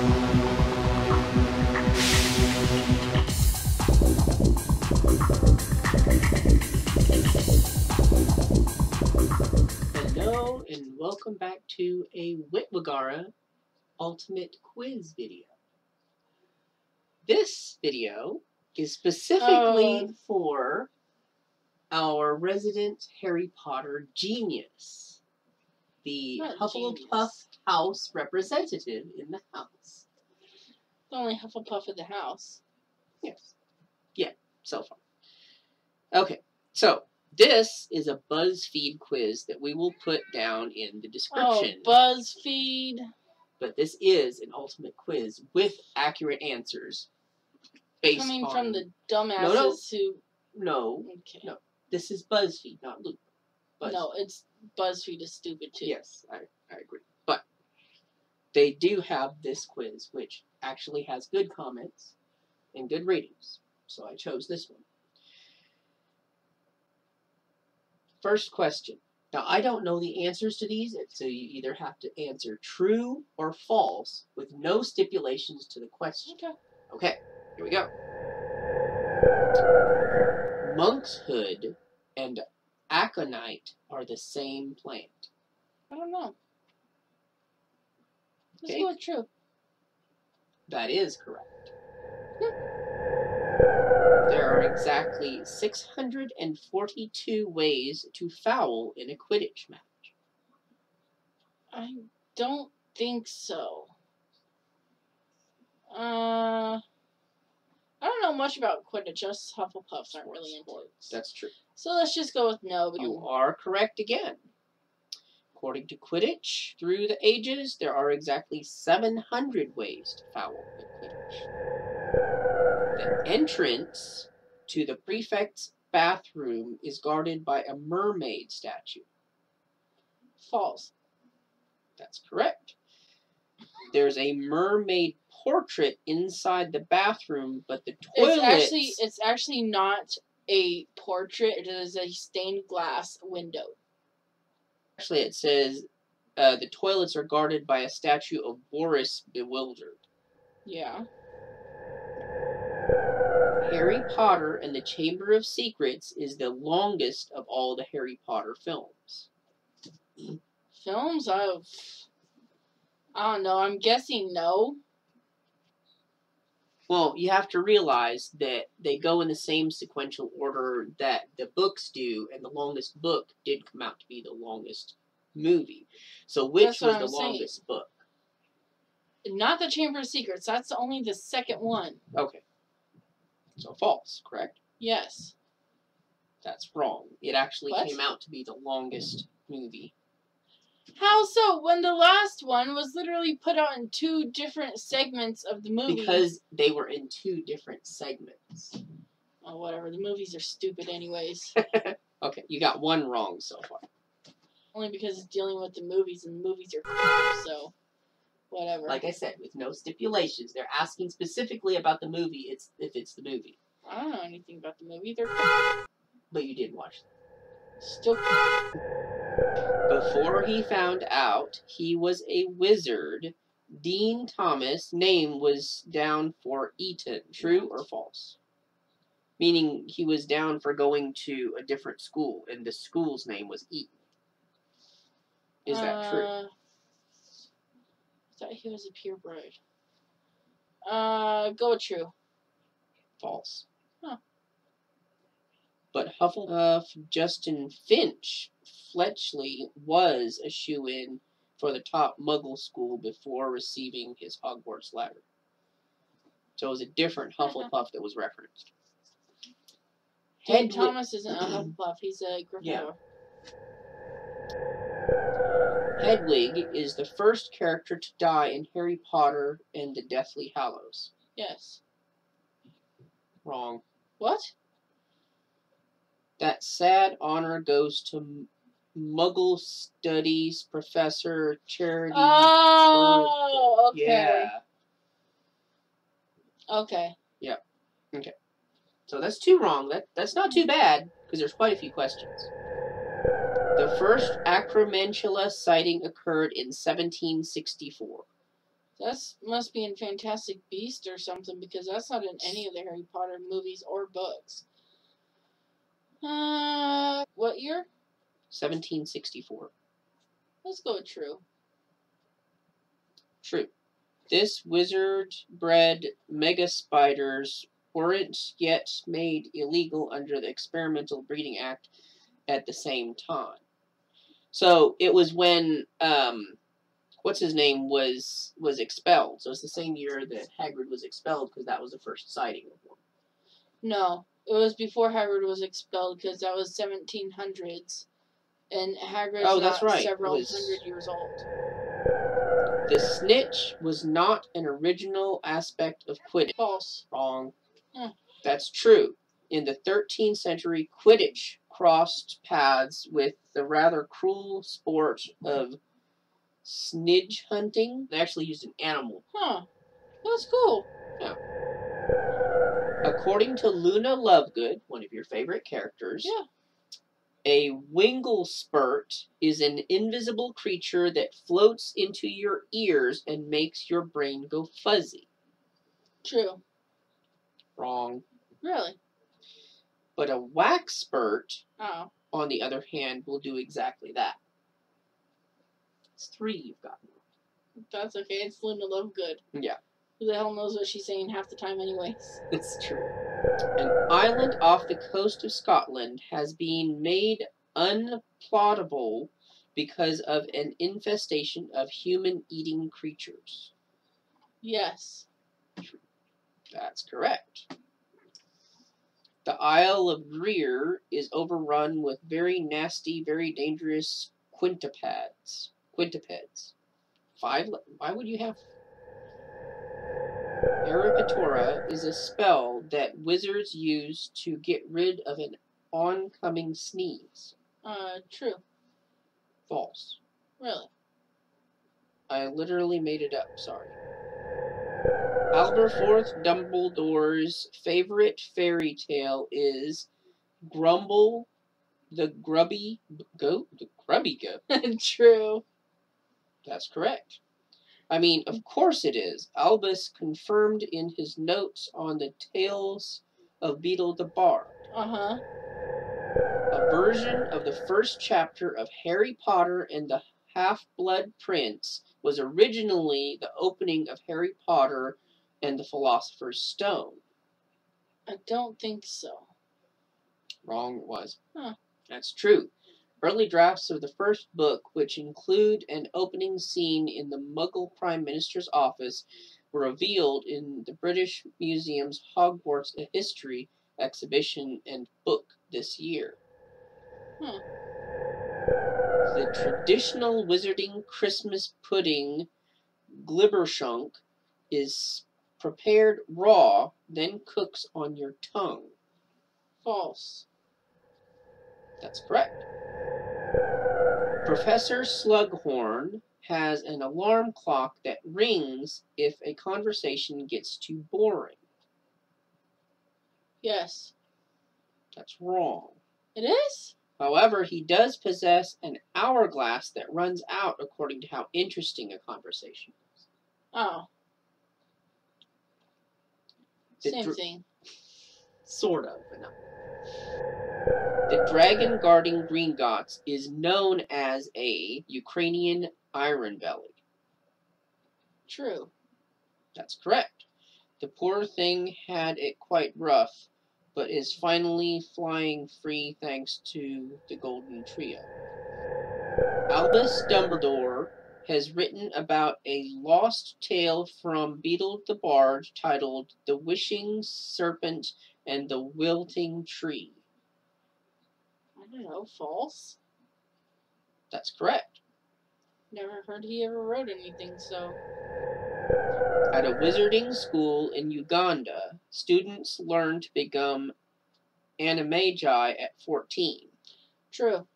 Hello and welcome back to a WitWGARA Ultimate Quiz video. This video is specifically for our resident Harry Potter genius, the Hufflepuff House representative in the house. The only Hufflepuff in the house. Yes. Yeah, so far. Okay, so this is a BuzzFeed quiz that we will put down in the description. Oh, BuzzFeed. But this is an ultimate quiz with accurate answers. Based Coming on... from the dumbasses who... No. Okay. No. This is BuzzFeed, not Luke. BuzzFeed. No, it's BuzzFeed is stupid too. Yes, I agree. But they do have this quiz, which actually has good comments and good ratings. So I chose this one. First question. Now, I don't know the answers to these, so you either have to answer true or false with no stipulations to the question. Okay. Okay, here we go. Monkshood and aconite are the same plant. I don't know. Let's Okay. go with true. That is correct. There are exactly 642 ways to foul in a Quidditch match. I don't think so. I don't know much about Quidditch. Us Hufflepuffs aren't really into it. That's true. So let's just go with no. You are correct again. According to Quidditch, through the ages, there are exactly 700 ways to foul in Quidditch. The entrance to the prefect's bathroom is guarded by a mermaid statue. False. That's correct. There's a mermaid portrait inside the bathroom, but the toilets... It's actually not a portrait. It is a stained glass window. Actually, it says the toilets are guarded by a statue of Boris Bewildered. Yeah. Harry Potter and the Chamber of Secrets is the longest of all the Harry Potter films. Films? I don't know. I'm guessing no. Well, you have to realize that they go in the same sequential order that the books do, and the longest book did come out to be the longest movie. So which was the longest book? Not the Chamber of Secrets. That's only the second one. Okay. So false, correct? Yes. That's wrong. It actually What? came out to be the longest movie. How so? When the last one was literally put out in 2 different segments of the movie. Because they were in 2 different segments. Oh, whatever. The movies are stupid anyways. Okay, you got one wrong so far. Only because it's dealing with the movies, and the movies are crap, so whatever. Like I said, with no stipulations. They're asking specifically about the movie, if it's the movie. I don't know anything about the movie. They're crap. But you did watch them. Still crap. Before he found out he was a wizard, Dean Thomas' name was down for Eton. True or false? Meaning he was down for going to a different school, and the school's name was Eton. Is that true? I thought he was a purebred. Go with true. False. Huh. But Hufflepuff Justin Finch Fletchley was a shoo-in for the top Muggle school before receiving his Hogwarts letter. So it was a different Hufflepuff that was referenced. Dean Thomas isn't a Hufflepuff. He's a Gryffindor. Yeah. Hedwig is the first character to die in Harry Potter and the Deathly Hallows. Yes. Wrong. What? That sad honor goes to Muggle Studies Professor Charity. Oh, okay. Yeah. Okay. Yeah. Okay. So that's 2 wrong. That's not too bad, because there's quite a few questions. The first Acromantula sighting occurred in 1764. That must be in Fantastic Beast or something, because that's not in any of the Harry Potter movies or books. What year? 1764. Let's go with true. True. This wizard-bred mega spiders weren't yet made illegal under the Experimental Breeding Act at the same time. So it was when what's his name was expelled. So it's the same year that Hagrid was expelled, because that was the first sighting of one. No, it was before Hagrid was expelled, because that was 1700s, and Hagrid's that's not right. several hundred years old. The snitch was not an original aspect of Quidditch. False. Wrong. That's true. In the 13th century, Quidditch crossed paths with the rather cruel sport of snidge hunting. They actually used an animal. Huh. That's cool. Yeah. According to Luna Lovegood, one of your favorite characters, yeah, a Winglespurt is an invisible creature that floats into your ears and makes your brain go fuzzy. True. Wrong. Really? But a Waxpert, oh, on the other hand, will do exactly that. It's 3 you've got. That's okay. It's Luna Lovegood. Yeah. Who the hell knows what she's saying half the time anyways? It's true. An island off the coast of Scotland has been made unplottable because of an infestation of human-eating creatures. Yes. That's correct. The Isle of Greer is overrun with very nasty, very dangerous quintupeds. Why would you have... Eripatora is a spell that wizards use to get rid of an oncoming sneeze. True. False. Really? I literally made it up, sorry. Aberforth Dumbledore's favorite fairy tale is Grumble the Grubby Goat? The Grubby Goat. True. That's correct. I mean, of course it is. Albus confirmed in his notes on the Tales of Beedle the Bard. Uh-huh. A version of the first chapter of Harry Potter and the Half-Blood Prince was originally the opening of Harry Potter and the Philosopher's Stone. I don't think so. Wrong, it was. Huh. That's true. Early drafts of the first book, which include an opening scene in the Muggle Prime Minister's office, were revealed in the British Museum's Hogwarts A History exhibition and book this year. The traditional wizarding Christmas pudding, Glibbershunk, is prepared raw, then cooks on your tongue. False. That's correct. Professor Slughorn has an alarm clock that rings if a conversation gets too boring. Yes. That's wrong. It is? However, he does possess an hourglass that runs out according to how interesting a conversation is. Oh. Same thing. Sort of, but not. The dragon guarding Gringotts is known as a Ukrainian iron belly. True. That's correct. The poor thing had it quite rough, but is finally flying free thanks to the Golden Trio. Albus Dumbledore has written about a lost tale from Beedle the Bard titled The Wishing Serpent and the Wilting Tree. I don't know. False? That's correct. Never heard he ever wrote anything, so... At a wizarding school in Uganda, students learn to become animagi at 14. True.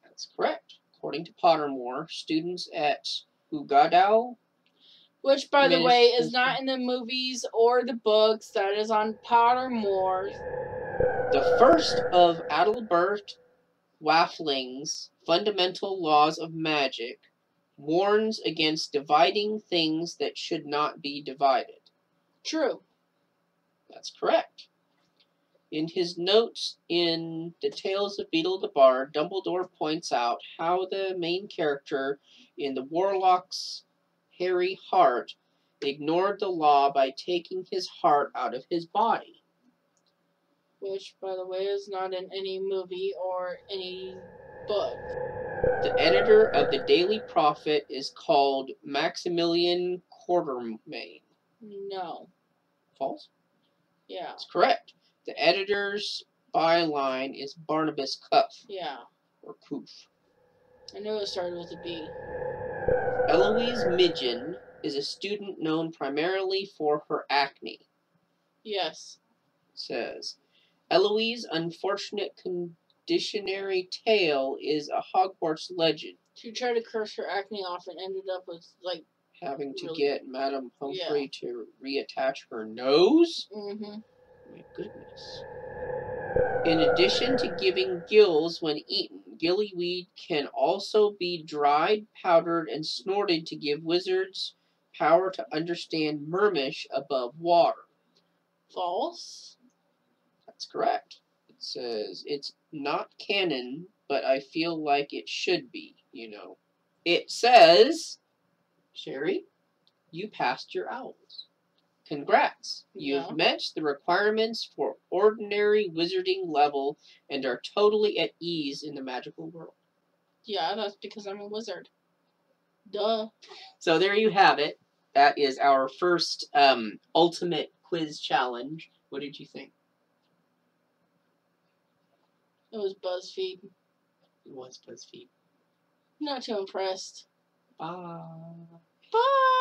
That's correct. According to Pottermore, students at Ugadao, which, by the way, is not in the movies or the books. That is on Pottermore. The first of Adalbert Waffling's fundamental laws of magic, warns against dividing things that should not be divided. True. That's correct. In his notes in The Tales of Beetle the Bard, Dumbledore points out how the main character in the Warlock's Harry Hart ignored the law by taking his heart out of his body. Which, by the way, is not in any movie or any book. The editor of the Daily Prophet is called Maximilian Quartermain. No. False? Yeah. That's correct. The editor's byline is Barnabas Cuff. Yeah. Or Coof. I knew it started with a B. Eloise Midgen is a student known primarily for her acne. Yes. It says, Eloise's unfortunate conditionary tale is a Hogwarts legend. She tried to curse her acne off and ended up with, like, having to really? get Madame Pomfrey to reattach her nose? Mm-hmm. My goodness. In addition to giving gills when eaten, gillyweed can also be dried, powdered, and snorted to give wizards power to understand Mermish above water. False? That's correct. It says, it's not canon, but I feel like it should be, you know. It says, Sherry, you passed your owls. Congrats! You've Yeah. met the requirements for ordinary wizarding level and are totally at ease in the magical world. Yeah, that's because I'm a wizard. Duh. So there you have it. That is our first ultimate quiz challenge. What did you think? It was BuzzFeed. It was BuzzFeed. Not too impressed. Bye. Bye!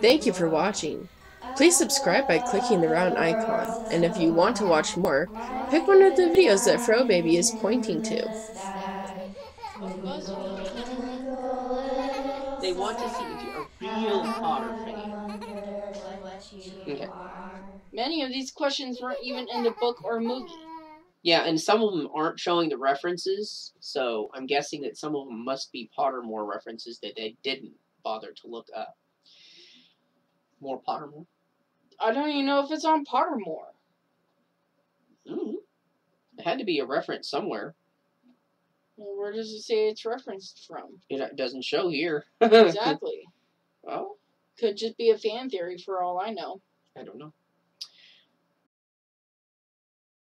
Thank you for watching. Please subscribe by clicking the round icon, and if you want to watch more, pick one of the videos that Frobaby is pointing to. They want to see if you're a real Potter fan. Okay. Many of these questions weren't even in the book or movie. Yeah, and some of them aren't showing the references, so I'm guessing that some of them must be Pottermore references that they didn't bother to look up. More Pottermore? I don't even know if it's on Pottermore. It had to be a reference somewhere. Well, where does it say it's referenced from? It doesn't show here. Exactly. Well, Could just be a fan theory for all I know. I don't know.